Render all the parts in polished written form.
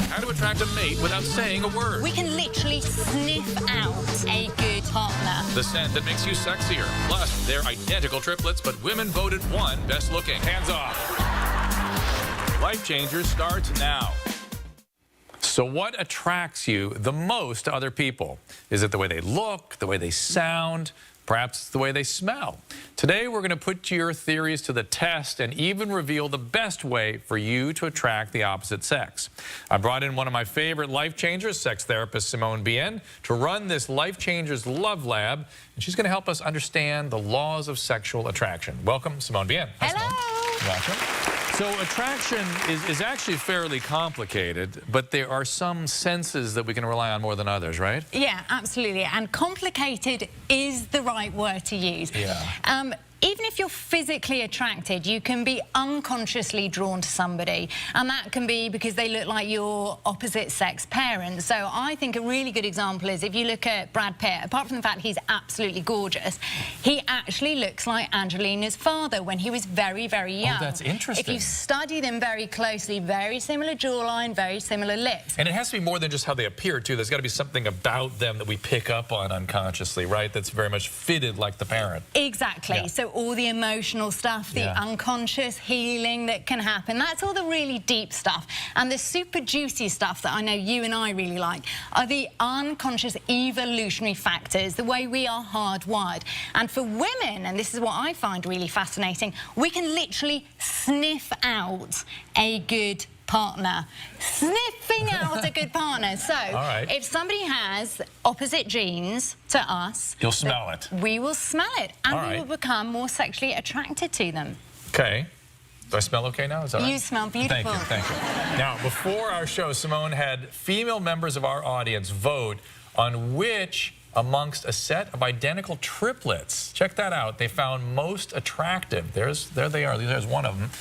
How to attract a mate without saying a word. We can literally sniff out a good partner. The scent that makes you sexier. Plus, they're identical triplets, but women voted one best looking. Hands off. Lifechangers starts now. So what attracts you the most to other people? Is it the way they look, the way they sound, perhaps the way they smell? Today, we're going to put your theories to the test and even reveal the best way for you to attract the opposite sex. I brought in one of my favorite life changers, sex therapist Simone Bienne, to run this Life Changers Love Lab, and she's going to help us understand the laws of sexual attraction. Welcome, Simone Bienne. Hi, Hello. Simone. Welcome. So attraction is actually fairly complicated, but there are some senses that we can rely on more than others, right? Yeah, absolutely. And complicated is the right word to use. Yeah. Even if you're physically attracted, you can be unconsciously drawn to somebody. And that can be because they look like your opposite sex parent. So I think a really good example is if you look at Brad Pitt, apart from the fact he's absolutely gorgeous, he actually looks like Angelina's father when he was very, very young. Oh, that's interesting. If you study them very closely, very similar jawline, very similar lips. And it has to be more than just how they appear, too. There's got to be something about them that we pick up on unconsciously, right? That's very much fitted like the parent. Exactly. Yeah. So all the emotional stuff, the unconscious healing that can happen, that's all the really deep stuff. And the super juicy stuff that I know you and I really like are the unconscious evolutionary factors, the way we are hardwired. And for women, and this is what I find really fascinating, we can literally sniff out a good partner. Sniffing out a good partner. So if somebody has opposite genes to us, you'll smell it. We will smell it, and we will become more sexually attracted to them. Okay. Do I smell okay now? Is that right? You smell beautiful. Thank you, thank you. Now, before our show, Simone had female members of our audience vote on which amongst a set of identical triplets, check that out, they found most attractive. There they are. There's one of them.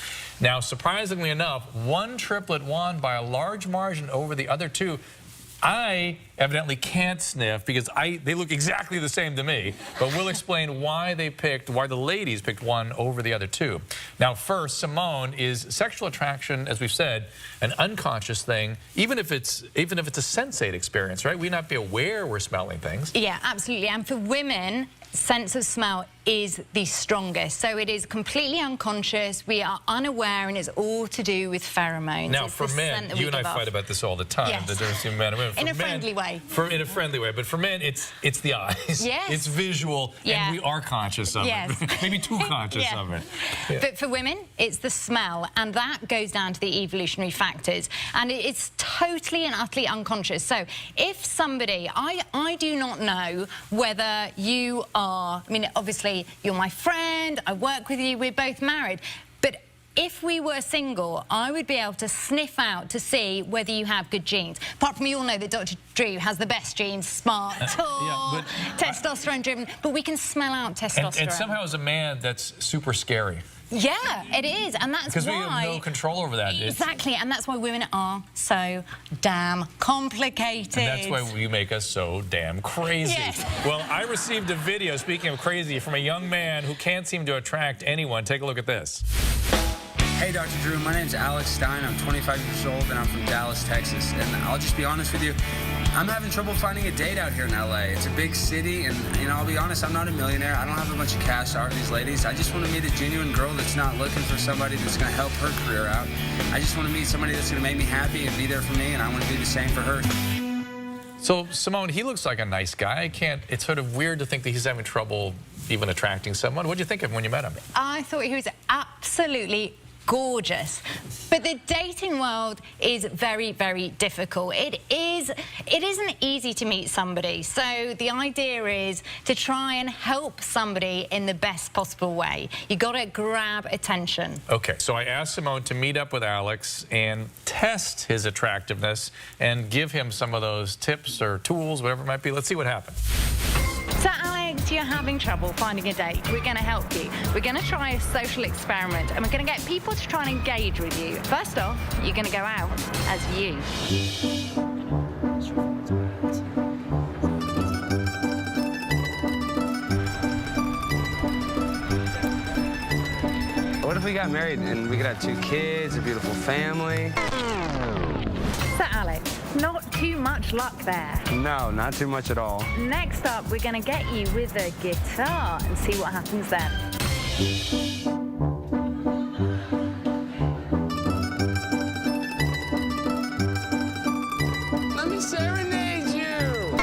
Now, surprisingly enough, one triplet won by a large margin over the other two. I evidently can't sniff because they look exactly the same to me, but we'll explain why the ladies picked one over the other two. Now, first, Simone, is sexual attraction, as we've said, an unconscious thing, even if it's a sensate experience, right? We not be aware we're smelling things. Yeah, absolutely. And for women, sense of smell is the strongest. So it is completely unconscious. We are unaware, and it's all to do with pheromones. Now, for men, you and I fight about this all the time. Yes. The difference between men and women. In a friendly way. In a friendly way. But for men, it's the eyes. Yes. It's visual, and we are conscious of it. Maybe too conscious of it. Yeah. But for women, it's the smell, and that goes down to the evolutionary factors. And it's totally and utterly unconscious. So if somebody, I do not know whether you are, I mean, obviously, you're my friend, I work with you, we're both married. But if we were single, I would be able to sniff out to see whether you have good genes. Apart from, you all know that Dr. Drew has the best genes, smart, tall, testosterone-driven, but we can smell out testosterone. And somehow as a man, that's super scary. Yeah, it is, and that's why... Because we have no control over that. Exactly, and that's why women are so damn complicated. And that's why you make us so damn crazy. Yes. Well, I received a video, speaking of crazy, from a young man who can't seem to attract anyone. Take a look at this. Hey, Dr. Drew, my name's Alex Stein. I'm 25 years old, and I'm from Dallas, Texas. And I'll just be honest with you, I'm having trouble finding a date out here in LA. It's a big city, and, you know, I'll be honest, I'm not a millionaire. I don't have a bunch of cash to these ladies. I just want to meet a genuine girl that's not looking for somebody that's going to help her career out. I just want to meet somebody that's going to make me happy and be there for me, and I want to do the same for her. So, Simone, he looks like a nice guy. It's sort of weird to think that he's having trouble even attracting someone. What did you think of him when you met him? I thought he was absolutely gorgeous. But the dating world is very, very difficult. It isn't easy to meet somebody. So the idea is to try and help somebody in the best possible way. You got to grab attention. Okay, so I asked Simone to meet up with Alex and test his attractiveness and give him some of those tips or tools, whatever it might be. Let's see what happens. So, Alex, you're having trouble finding a date. We're going to help you. We're going to try a social experiment, and we're going to get people to try and engage with you. First off, you're going to go out as you. What if we got married and we could have 2 kids, a beautiful family? So, Alex, Not too much luck there. No, not too much at all. Next up, we're going to get you with a guitar and see what happens then. Let me serenade you!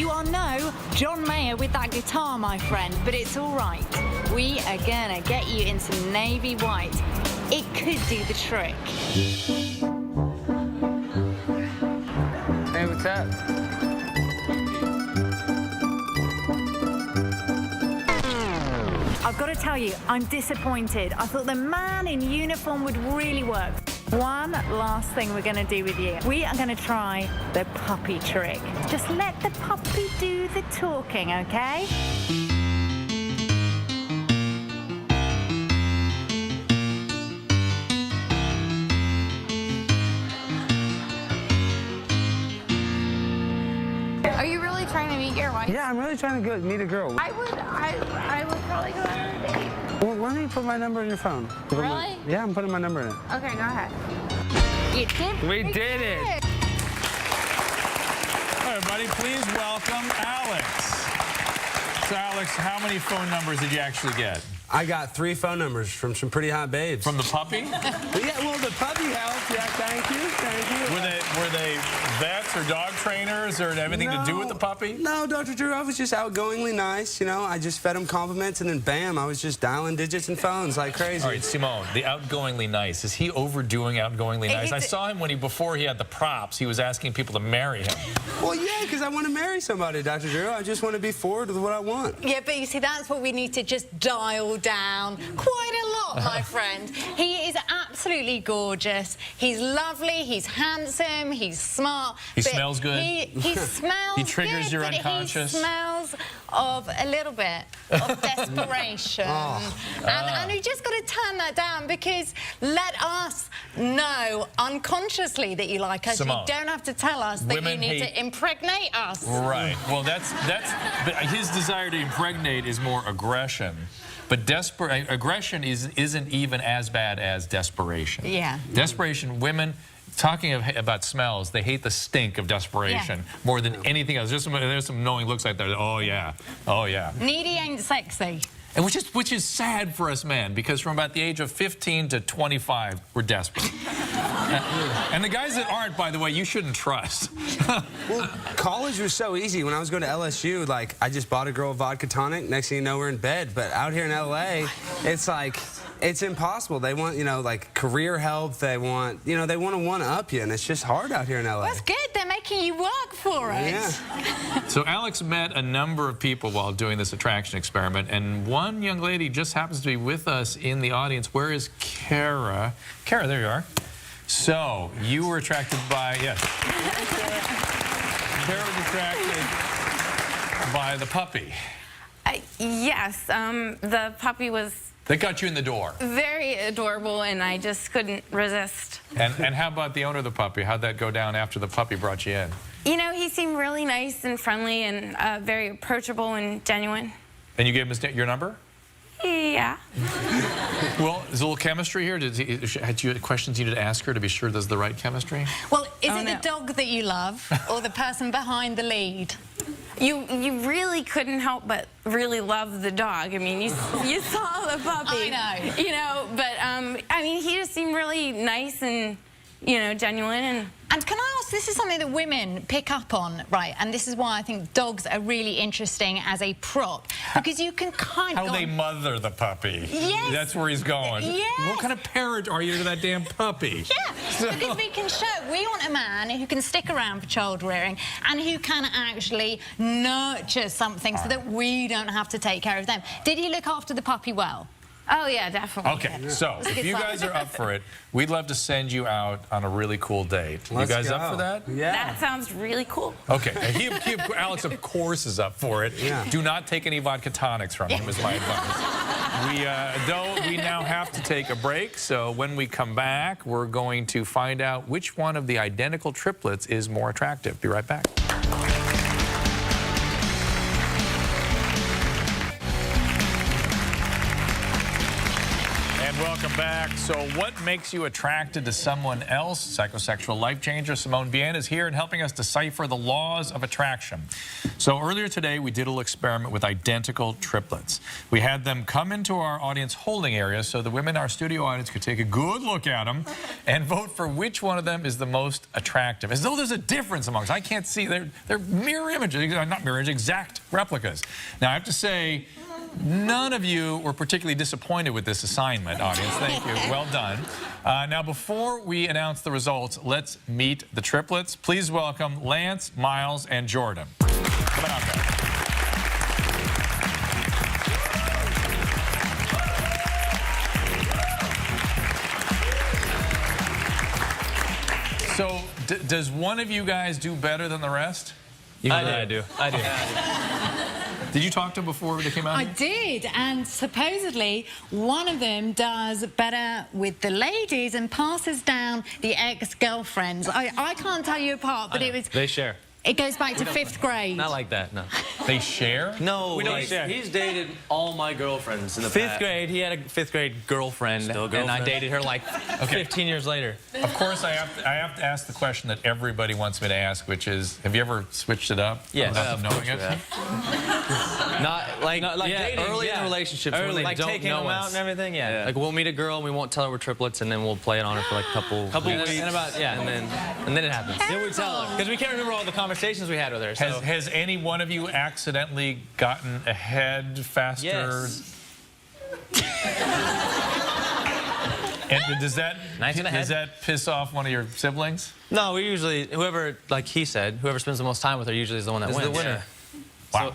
You are no John Mayer with that guitar, my friend, but it's all right. We are going to get you into navy white. It could do the trick. Hey, what's up? I've got to tell you, I'm disappointed. I thought the man in uniform would really work. One last thing we're going to do with you. We are going to try the puppy trick. Just let the puppy do the talking, okay? Are you really trying to meet your wife? Yeah, I'm really trying to meet a girl. I would probably go on a date. Well, let me put my number in your phone. Really? Yeah, I'm putting my number in it. Okay, go ahead. You did. We did it. Hi, everybody. Please welcome Alex. So, Alex, how many phone numbers did you actually get? I got 3 phone numbers from some pretty hot babes. From the puppy? Yeah, well, the puppy helped. Yeah, thank you. Were they vets or dog trainers or anything to do with the puppy? No, Dr. Drew, I was just outgoingly nice, you know. I just fed him compliments, and then bam, I was just dialing digits and phones like crazy. All right, Simone, the outgoingly nice. Is he overdoing outgoingly nice? I saw him before he had the props, he was asking people to marry him. Well, yeah, because I want to marry somebody, Dr. Drew. I just want to be forward with what I want. Yeah, but you see, that's what we need to just dial down quite a lot, my friend. He is absolutely gorgeous. He's lovely, he's handsome, he's smart. He smells good. He smells He triggers good, your but unconscious. He smells of a little bit of desperation. And we just got to turn that down, because let us know unconsciously that you like us. Simone, you don't have to tell us that you need to impregnate us. Right. Well, but his desire to impregnate is more aggression. But aggression isn't even as bad as desperation. Yeah. Desperation, women, talking about smells, they hate the stink of desperation more than anything else. There's some knowing looks like that. Oh, yeah. Oh, yeah. Needy ain't sexy. And which is sad for us men, because from about the age of 15 to 25, we're desperate. And the guys that aren't, by the way, you shouldn't trust. Well, college was so easy. When I was going to LSU, like, I just bought a girl a vodka tonic. Next thing you know, we're in bed. But out here in LA, it's like, it's impossible. They want, you know, like, career help. They want, you know, they want to one-up you, and it's just hard out here in LA. That's good. They're making you work for it. Yeah. So Alex met a number of people while doing this attraction experiment, and one young lady just happens to be with us in the audience. Where is Kara? Kara, there you are. So you were attracted by, yes. Kara was attracted by the puppy. Yes, the puppy was That got you in the door. very adorable, and I just couldn't resist. And how about the owner of the puppy? How'd that go down after the puppy brought you in? You know, he seemed really nice and friendly and very approachable and genuine. And you gave him your number? Yeah. Well, is a little chemistry here? Had you questions you needed to ask her to be sure there's the right chemistry? Well, is it no. the dog that you love or the person behind the lead? You really couldn't help but really love the dog. I mean, you saw the puppy. I know. You know, but I mean, he just seemed really nice and, you know, genuine. And can I ask, this is something that women pick up on, right? And this is why I think dogs are really interesting as a prop, because you can kind of... How they mother the puppy. Yes. That's where he's going. Yes. What kind of parent are you to that damn puppy? Yeah, because we can show, we want a man who can stick around for child rearing and who can actually nurture something so that we don't have to take care of them. Did he look after the puppy well? Oh, yeah, definitely. Okay, so if you guys are up for it, we'd love to send you out on a really cool date. Let's you guys go. up for that? Yeah. That sounds really cool. Okay, and Alex, of course, is up for it. Yeah. Do not take any vodka tonics from him, is my advice. We now have to take a break, so when we come back, we're going to find out which one of the identical triplets is more attractive. Be right back. Welcome Welcome back. So what makes you attracted to someone else? Psychosexual life changer Simone Bienne is here and helping us decipher the laws of attraction. So earlier today, we did a little experiment with identical triplets. We had them come into our audience holding area so the women in our studio audience could take a good look at them and vote for which one of them is the most attractive. As though there's a difference amongst. I can't see. They're mirror images, not mirror images, exact replicas. Now, I have to say, none of you were particularly disappointed with this assignment, audience. Thank you. Well done. Now, before we announce the results, let's meet the triplets. Please welcome Lance, Miles, and Jordan. Come on out, guys. So, does one of you guys do better than the rest? I do. Did you talk to them before they came out I here? did, and supposedly one of them does better with the ladies and passes down the ex-girlfriends. I can't tell you apart, but They share. it goes back to 5th grade. Not like that, no. They share? No, We don't share. He's dated all my girlfriends in the Fifth past. grade, he had a 5th grade girlfriend, Still a and I girlfriend? dated her like 15 years later. Of course, I have to ask the question that everybody wants me to ask, which is, have you ever switched it up? Yes. Without them knowing it? Not like, dating, early in yeah. the relationships, when Early, they like don't taking know them us. out and everything, yeah. Like we'll meet a girl and we won't tell her we're triplets, and then we'll play it on her for like a couple weeks. And about, yeah. And then it happens. Then we tell her. Because we can't remember all the conversations we had with her. So. Has any one of you accidentally gotten ahead faster? Yes. And does that ahead. piss off one of your siblings? No, we usually, whoever, like he said, whoever spends the most time with her usually is the one that wins. the winner. Wow.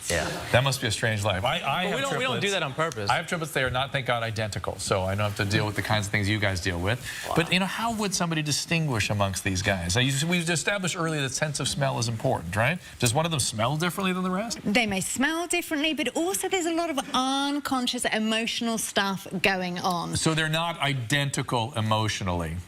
Yeah. That must be a strange life. I have We don't triplets. do that on purpose. I have triplets. They are not, thank God, identical, so I don't have to deal with the kinds of things you guys deal with. Wow. But, you know, how would somebody distinguish amongst these guys? Now, we've established earlier that sense of smell is important, right? Does one of them smell differently than the rest? They may smell differently, but also there's a lot of unconscious emotional stuff going on. So they're not identical emotionally.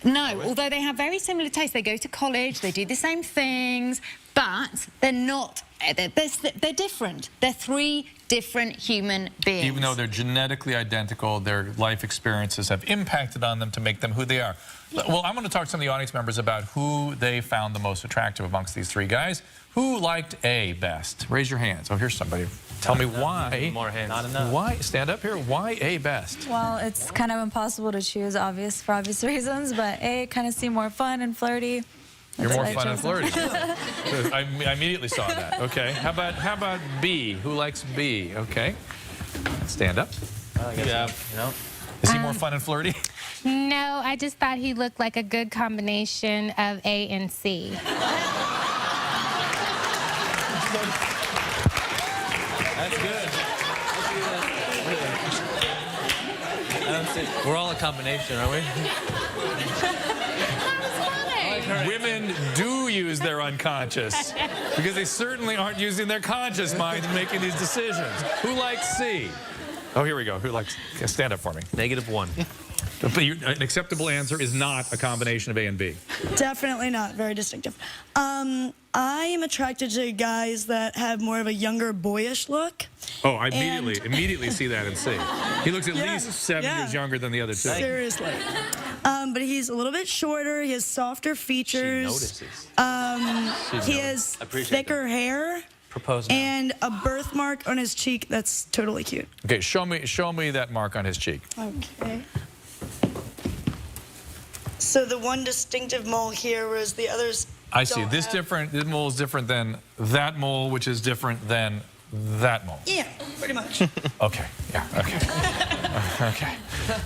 No, although they have very similar tastes. They go to college, they do the same things, but they're not, they're different. They're 3 different human beings. Even though they're genetically identical, their life experiences have impacted on them to make them who they are. Well, I'm going to talk to some of the audience members about who they found the most attractive amongst these 3 guys. Who liked A best? Raise your hands. Oh, here's somebody. Tell me why. More hands. Not enough. Why? Stand up here. Why A best? Well, it's kind of impossible to choose, for obvious reasons, but A kind of seem more fun and flirty. You're That's more why I fun and chose flirty. them. So I immediately saw that. Okay. How about B? Who likes B? Okay. Stand up. Yeah. You know? Is he more fun and flirty? No, I just thought he looked like a good combination of A and C. That's good. We're all a combination, aren't we? Women do use their unconscious because they certainly aren't using their conscious minds in making these decisions. Who likes C? Oh, here we go. Who likes? Stand up for me. -1. But an acceptable answer is not a combination of A and B. Definitely not. Very distinctive. I am attracted to guys that have more of a younger, boyish look. Oh, I immediately see that and see. He looks at Yeah, least 7 yeah. years younger than the other 2. Seriously. But he's a little bit shorter. He has softer features. He has thicker hair. Propose now. And a birthmark on his cheek that's totally cute. Okay, show me that mark on his cheek. Okay. So the one distinctive mole here, whereas the others I see. don't This have- mole is different than that mole, which is different than that mole. Yeah, pretty much. Okay. Yeah. Okay. Okay.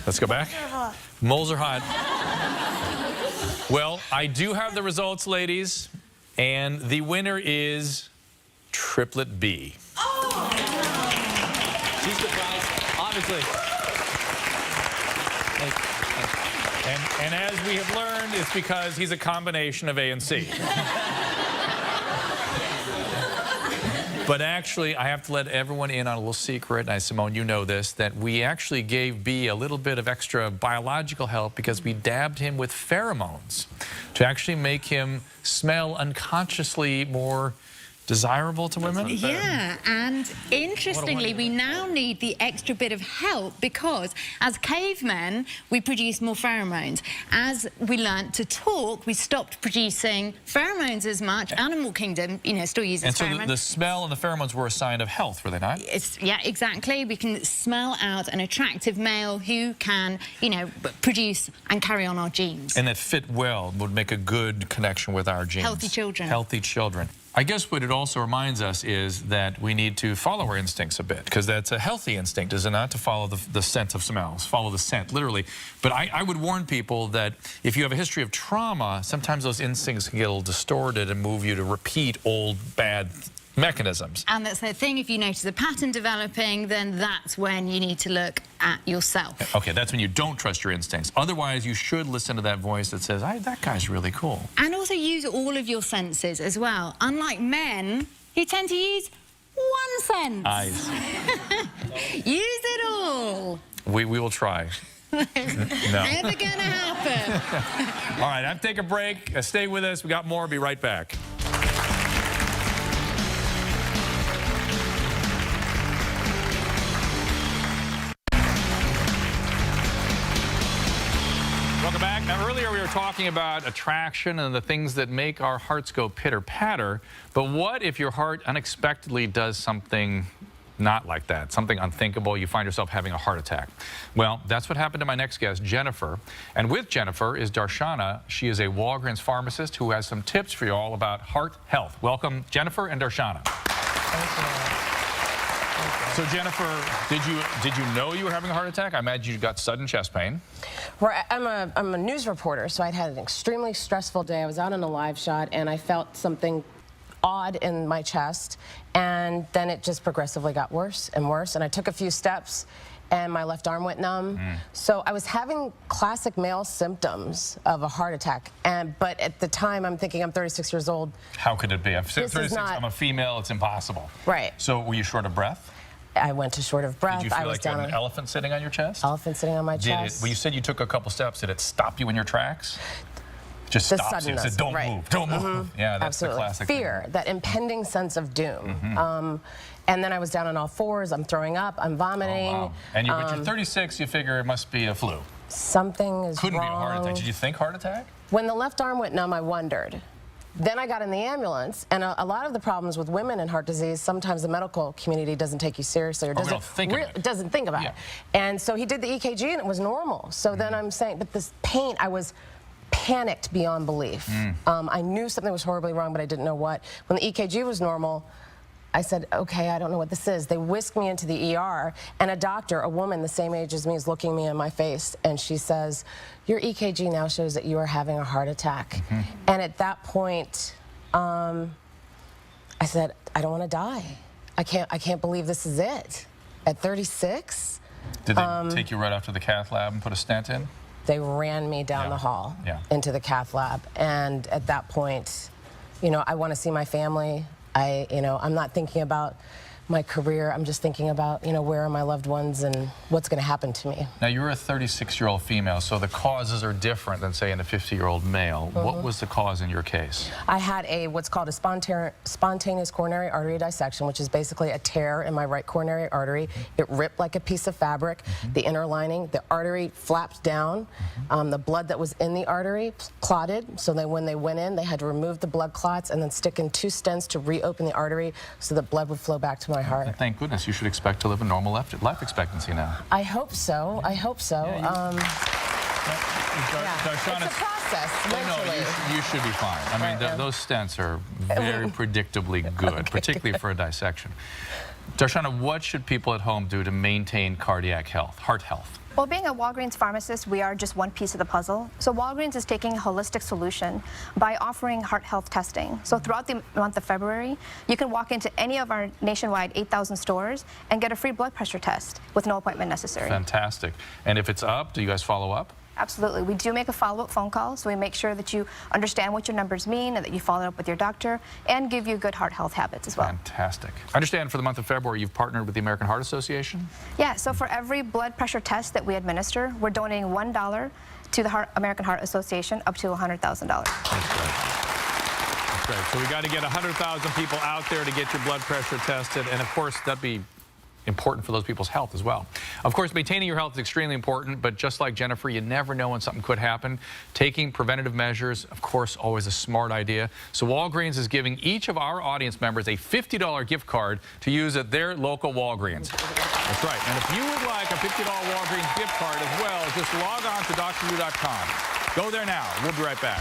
Let's go back. Hot. Moles are hot. Well, I do have the results, ladies, and the winner is triplet B. She's surprised, obviously. And as we have learned, it's because he's a combination of A and C. But actually, I have to let everyone in on a little secret, and Simone, you know this, that we actually gave B a little bit of extra biological help because we dabbed him with pheromones to actually make him smell unconsciously more desirable to women? Yeah, and interestingly, we now need the extra bit of help because as cavemen, we produce more pheromones. As we learnt to talk, we stopped producing pheromones as much. Animal kingdom, you know, still uses pheromones. And so the smell and the pheromones were a sign of health, were they not? Yeah, exactly. We can smell out an attractive male who can, you know, produce and carry on our genes. And that fit well, would make a good connection with our genes. Healthy children. Healthy children. I guess what it also reminds us is that we need to follow our instincts a bit, because that's a healthy instinct, is it not, to follow the scent of smells, follow the scent, literally. But I would warn people that if you have a history of trauma, sometimes those instincts can get a little distorted and move you to repeat old bad mechanisms. And that's the thing, if you notice a pattern developing, then that's when you need to look at yourself. Okay, that's when you don't trust your instincts. Otherwise, you should listen to that voice that says, that guy's really cool. And also use all of your senses as well. Unlike men, who tend to use one sense. Eyes. Use it all. We will try. No. Never gonna happen. All right, I'm taking a break. Stay with us. We got more. Be right back. Welcome back. Now, earlier we were talking about attraction and the things that make our hearts go pitter-patter. But what if your heart unexpectedly does something not like that, something unthinkable? You find yourself having a heart attack. Well, that's what happened to my next guest, Jennifer. And with Jennifer is Darshana. She is a Walgreens pharmacist who has some tips for you all about heart health. Welcome, Jennifer and Darshana. So Jennifer, did you know you were having a heart attack? I imagine you got sudden chest pain. I'm a news reporter, so I'd had an extremely stressful day. I was out on a live shot, and I felt something odd in my chest, and then it just progressively got worse and worse, and I took a few steps, and my left arm went numb. So I was having classic male symptoms of a heart attack, but at the time, I'm thinking I'm 36 years old. How could it be? I'm 36, I'm a female, it's impossible. Right. So were you short of breath? I went to short of breath. Did you feel I was like down an elephant sitting on your chest? Elephant sitting on my chest. Well, you said you took a couple steps. Did it stop you in your tracks? Just stops you. It said, don't move, don't move. Yeah, that's Absolutely. the classic fear, thing. that impending sense of doom. And then I was down on all fours. I'm throwing up. I'm vomiting. Oh, wow. And but you're 36. You figure it must be a flu. Something is Couldn't wrong. be a heart attack. Did you think heart attack? When the left arm went numb, I wondered. Then I got in the ambulance, and a lot of the problems with women in heart disease, sometimes the medical community doesn't take you seriously or doesn't think about it. And so he did the EKG, and it was normal. So then I'm saying, but this pain, I was panicked beyond belief. I knew something was horribly wrong, but I didn't know what. When the EKG was normal, I said, okay, I don't know what this is. They whisked me into the ER, and a doctor, a woman the same age as me, is looking me in my face, and she says, your EKG now shows that you are having a heart attack. And at that point, I said, I don't want to die. I can't believe this is it. At 36. Did they take you right after the cath lab and put a stent in? They ran me down the hall into the cath lab, and at that point, you know, I want to see my family. I'm not thinking about my career. I'm just thinking about, you know, where are my loved ones and what's going to happen to me. Now, you're a 36-year-old female, so the causes are different than, say, in a 50-year-old male. What was the cause in your case? I had what's called a spontaneous coronary artery dissection, which is basically a tear in my right coronary artery. It ripped like a piece of fabric. The inner lining, the artery flapped down. The blood that was in the artery clotted, so when they went in, they had to remove the blood clots and then stick in 2 stents to reopen the artery so the blood would flow back to my heart. Thank goodness. You should expect to live a normal life expectancy now. I hope so. I hope so. Darshana, it's a process, mentally. No, you should be fine. I mean, those stents are very predictably good, particularly for a dissection. Darshana, what should people at home do to maintain cardiac health, heart health? Well, being a Walgreens pharmacist, we are just one piece of the puzzle. So Walgreens is taking a holistic solution by offering heart health testing. So throughout the month of February, you can walk into any of our nationwide 8,000 stores and get a free blood pressure test with no appointment necessary. Fantastic. And if it's up, do you guys follow up? Absolutely. We do make a follow-up phone call, so we make sure that you understand what your numbers mean and that you follow up with your doctor and give you good heart health habits as well. Fantastic. I understand for the month of February you've partnered with the American Heart Association? Yeah, so for every blood pressure test that we administer, we're donating $1 to the American Heart Association up to $100,000. That's great. great. So we got to get 100,000 people out there to get your blood pressure tested. And, of course, that'd be important for those people's health as well. Of course, maintaining your health is extremely important, but just like Jennifer, you never know when something could happen. Taking preventative measures, of course, always a smart idea. So Walgreens is giving each of our audience members a $50 gift card to use at their local Walgreens. That's right. And if you would like a $50 Walgreens gift card as well, just log on to drdrew.com. Go there now. We'll be right back.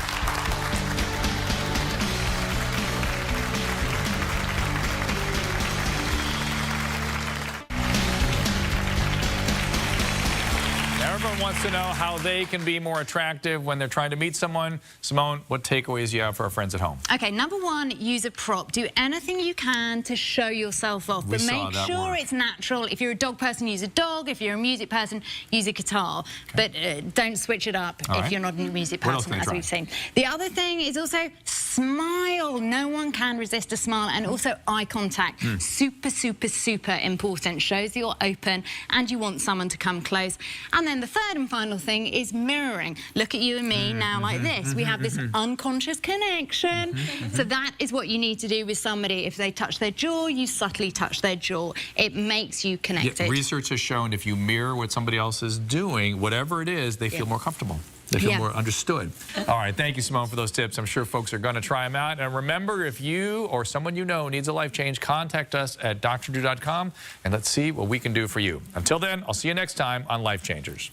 Everyone wants to know how they can be more attractive when they're trying to meet someone. Simone, what takeaways do you have for our friends at home? Okay, number one, use a prop. Do anything you can to show yourself off, but make sure it's natural. If you're a dog person, use a dog. If you're a music person, use a guitar. Okay. But don't switch it up if you're not a music person, as we've seen. The other thing is also smile. No one can resist a smile. And also eye contact. Super, super, super important. Shows you're open and you want someone to come close. And then the third and final thing is mirroring. Look at you and me now like this. We have this unconscious connection. So that is what you need to do with somebody. If they touch their jaw, you subtly touch their jaw. It makes you connected. Yeah, research has shown if you mirror what somebody else is doing, whatever it is, they feel more comfortable. They feel more understood. All right, thank you, Simone, for those tips. I'm sure folks are going to try them out. And remember, if you or someone you know needs a life change, contact us at drdrew.com, and let's see what we can do for you. Until then, I'll see you next time on Life Changers.